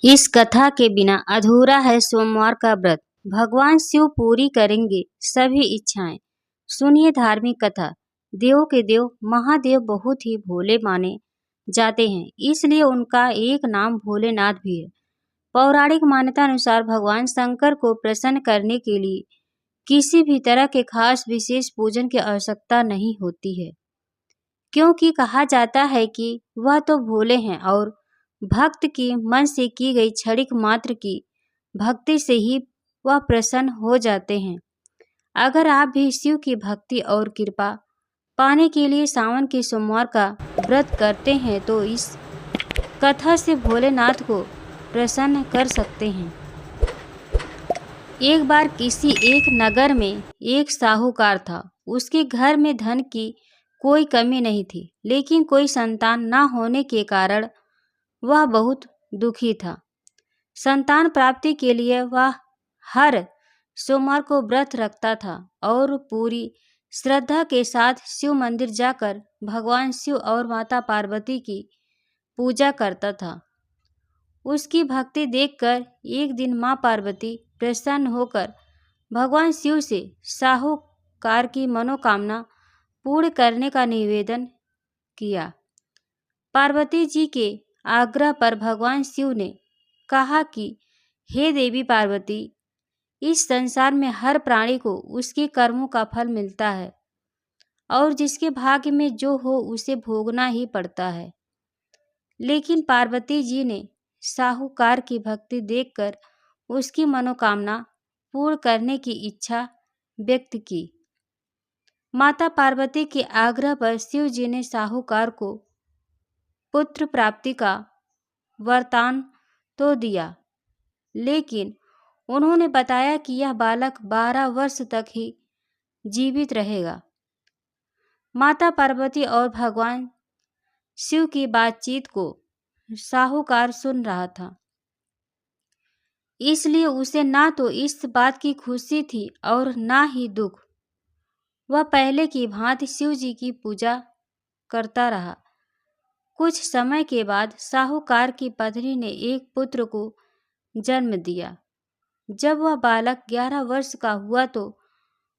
इस कथा के बिना अधूरा है सोमवार का व्रत। भगवान शिव पूरी करेंगे सभी इच्छाएं। सुनिए धार्मिक कथा। देवों के देव महादेव बहुत ही भोले माने जाते हैं, इसलिए उनका एक नाम भोलेनाथ भी है। पौराणिक मान्यता अनुसार भगवान शंकर को प्रसन्न करने के लिए किसी भी तरह के खास विशेष पूजन की आवश्यकता नहीं होती है, क्योंकि कहा जाता है कि वह तो भोले हैं और भक्त की मन से की गई क्षणिक मात्र की भक्ति से ही वह प्रसन्न हो जाते हैं। अगर आप भी शिव की भक्ति और कृपा पाने के लिए सावन के सोमवार का व्रत करते हैं तो इस कथा से भोलेनाथ को प्रसन्न कर सकते हैं। एक बार किसी एक नगर में एक साहूकार था। उसके घर में धन की कोई कमी नहीं थी, लेकिन कोई संतान न होने के कारण वह बहुत दुखी था। संतान प्राप्ति के लिए वह हर सोमवार को व्रत रखता था और पूरी श्रद्धा के साथ शिव मंदिर जाकर भगवान शिव और माता पार्वती की पूजा करता था। उसकी भक्ति देखकर एक दिन माँ पार्वती प्रसन्न होकर भगवान शिव से साहूकार की मनोकामना पूर्ण करने का निवेदन किया। पार्वती जी के आग्रह पर भगवान शिव ने कहा कि हे देवी पार्वती, इस संसार में हर प्राणी को उसके कर्मों का फल मिलता है और जिसके भाग्य में जो हो उसे भोगना ही पड़ता है। लेकिन पार्वती जी ने साहूकार की भक्ति देखकर उसकी मनोकामना पूर्ण करने की इच्छा व्यक्त की। माता पार्वती के आग्रह पर शिव जी ने साहूकार को पुत्र प्राप्ति का वरदान तो दिया, लेकिन उन्होंने बताया कि यह बालक 12 वर्ष तक ही जीवित रहेगा। माता पार्वती और भगवान शिव की बातचीत को साहूकार सुन रहा था, इसलिए उसे ना तो इस बात की खुशी थी और ना ही दुख। वह पहले की भांति शिव जी की पूजा करता रहा। कुछ समय के बाद साहूकार की पत्नी ने एक पुत्र को जन्म दिया। जब वह बालक 11 वर्ष का हुआ तो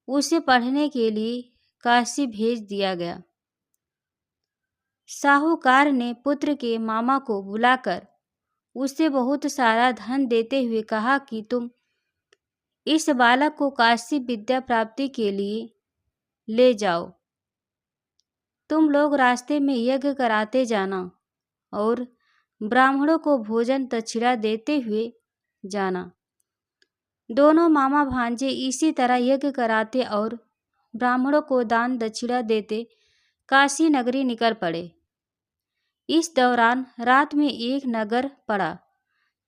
उसे पढ़ने के लिए काशी भेज दिया गया। साहूकार ने पुत्र के मामा को बुलाकर उसे बहुत सारा धन देते हुए कहा कि तुम इस बालक को काशी विद्या प्राप्ति के लिए ले जाओ। तुम लोग रास्ते में यज्ञ कराते जाना और ब्राह्मणों को भोजन दक्षिणा देते हुए जाना। दोनों मामा भांजे इसी तरह यज्ञ कराते और ब्राह्मणों को दान दक्षिणा देते काशी नगरी निकल पड़े। इस दौरान रात में एक नगर पड़ा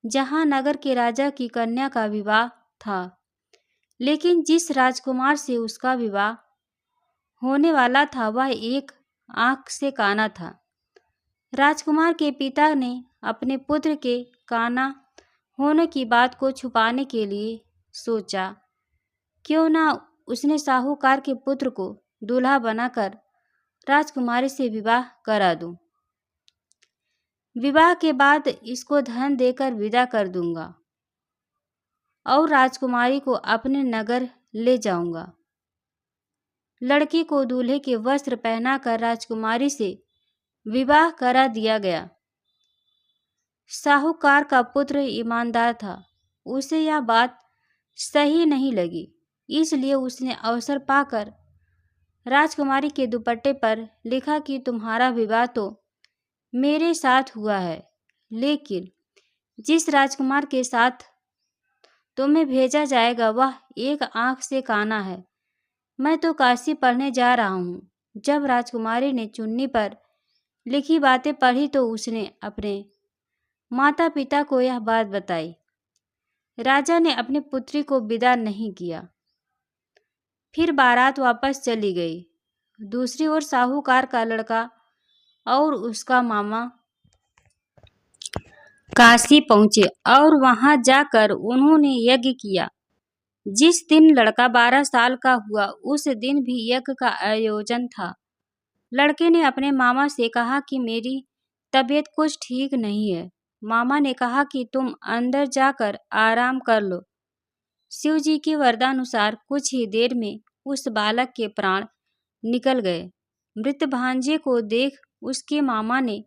जहां नगर के राजा की कन्या का विवाह था, लेकिन जिस राजकुमार से उसका विवाह होने वाला था वह एक आंख से काना था। राजकुमार के पिता ने अपने पुत्र के काना होने की बात को छुपाने के लिए सोचा, क्यों ना उसने साहूकार के पुत्र को दूल्हा बनाकर राजकुमारी से विवाह करा दूं। विवाह के बाद इसको धन देकर विदा कर दूंगा और राजकुमारी को अपने नगर ले जाऊंगा। लड़की को दूल्हे के वस्त्र पहनाकर राजकुमारी से विवाह करा दिया गया। साहूकार का पुत्र ईमानदार था, उसे यह बात सही नहीं लगी, इसलिए उसने अवसर पाकर राजकुमारी के दुपट्टे पर लिखा कि तुम्हारा विवाह तो मेरे साथ हुआ है, लेकिन जिस राजकुमार के साथ तुम्हें भेजा जाएगा वह एक आंख से काना है। मैं तो काशी पढ़ने जा रहा हूँ। जब राजकुमारी ने चुन्नी पर लिखी बातें पढ़ी तो उसने अपने माता पिता को यह बात बताई। राजा ने अपनी पुत्री को विदा नहीं किया। फिर बारात वापस चली गई। दूसरी ओर साहूकार का लड़का और उसका मामा काशी पहुंचे और वहां जाकर उन्होंने यज्ञ किया। जिस दिन लड़का 12 साल का हुआ उस दिन भी यज्ञ का आयोजन था। लड़के ने अपने मामा से कहा कि मेरी तबीयत कुछ ठीक नहीं है, मामा ने कहा कि तुम अंदर जाकर आराम कर लो। शिव जी के वरदानुसार कुछ ही देर में उस बालक के प्राण निकल गए। मृत भांजे को देख उसके मामा ने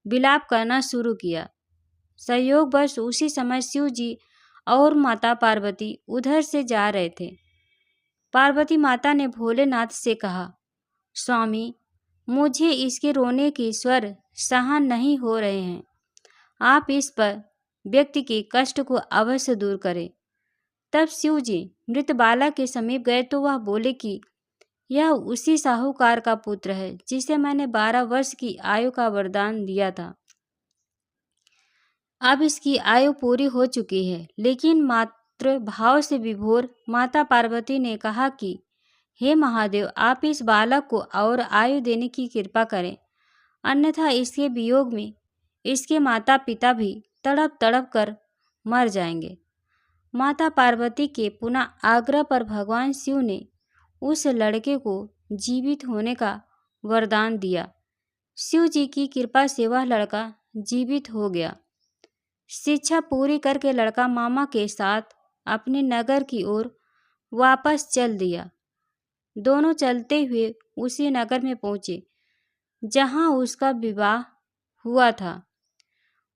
विलाप करना शुरू किया। संयोगवश उसी समय शिव जी और माता पार्वती उधर से जा रहे थे। पार्वती माता ने भोलेनाथ से कहा, स्वामी, मुझे इसके रोने के स्वर सहन नहीं हो रहे हैं। आप इस पर व्यक्ति के कष्ट को अवश्य दूर करें। तब शिव जी मृत बालक के समीप गए तो वह बोले कि यह उसी साहूकार का पुत्र है जिसे मैंने 12 वर्ष की आयु का वरदान दिया था। अब इसकी आयु पूरी हो चुकी है। लेकिन मातृ भाव से विभोर माता पार्वती ने कहा कि हे महादेव, आप इस बालक को और आयु देने की कृपा करें, अन्यथा इसके वियोग में इसके माता पिता भी तड़प तड़प कर मर जाएंगे। माता पार्वती के पुनः आग्रह पर भगवान शिव ने उस लड़के को जीवित होने का वरदान दिया। शिव जी की कृपा से वह लड़का जीवित हो गया। शिक्षा पूरी करके लड़का मामा के साथ अपने नगर की ओर वापस चल दिया। दोनों चलते हुए उसी नगर में पहुंचे जहां उसका विवाह हुआ था।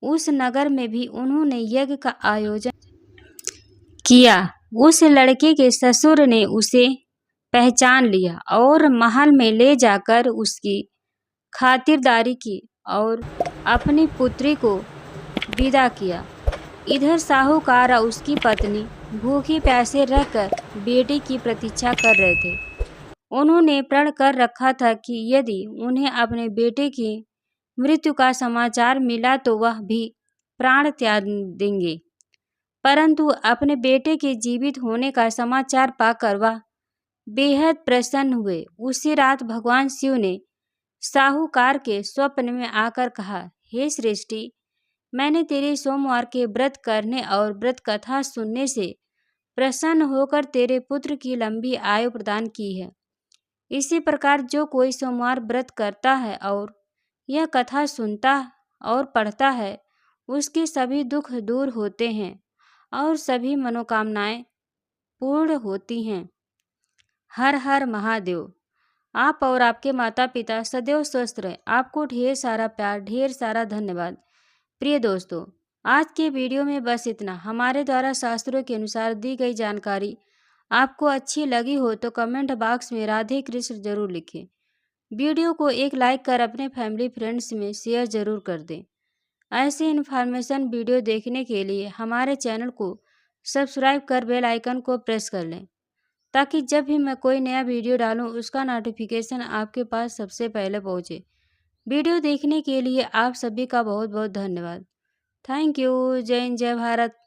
उस नगर में भी उन्होंने यज्ञ का आयोजन किया। उस लड़के के ससुर ने उसे पहचान लिया और महल में ले जाकर उसकी खातिरदारी की और अपनी पुत्री को विदा किया। इधर साहूकार और उसकी पत्नी भूखे प्यासे रहकर बेटे की प्रतीक्षा कर रहे थे। उन्होंने प्रण कर रखा था कि यदि उन्हें अपने बेटे की मृत्यु का समाचार मिला तो वह भी प्राण त्याग देंगे। परंतु अपने बेटे के जीवित होने का समाचार पाकर वह बेहद प्रसन्न हुए। उसी रात भगवान शिव ने साहूकार के स्वप्न में आकर कहा, हे सृष्टि, मैंने तेरे सोमवार के व्रत करने और व्रत कथा सुनने से प्रसन्न होकर तेरे पुत्र की लंबी आयु प्रदान की है। इसी प्रकार जो कोई सोमवार व्रत करता है और यह कथा सुनता और पढ़ता है, उसके सभी दुख दूर होते हैं और सभी मनोकामनाएं पूर्ण होती हैं। हर हर महादेव। आप और आपके माता पिता सदैव स्वस्थ रहें। आपको ढेर सारा प्यार, ढेर सारा धन्यवाद। प्रिय दोस्तों, आज के वीडियो में बस इतना। हमारे द्वारा शास्त्रों के अनुसार दी गई जानकारी आपको अच्छी लगी हो तो कमेंट बॉक्स में राधे कृष्ण जरूर लिखें। वीडियो को एक लाइक कर अपने फैमिली फ्रेंड्स में शेयर जरूर कर दें। ऐसे इन्फॉर्मेशन वीडियो देखने के लिए हमारे चैनल को सब्सक्राइब कर बेल आइकन को प्रेस कर लें, ताकि जब भी मैं कोई नया वीडियो डालूं उसका नोटिफिकेशन आपके पास सबसे पहले पहुंचे। वीडियो देखने के लिए आप सभी का बहुत बहुत धन्यवाद। Thank you. जय हिंद, जय भारत।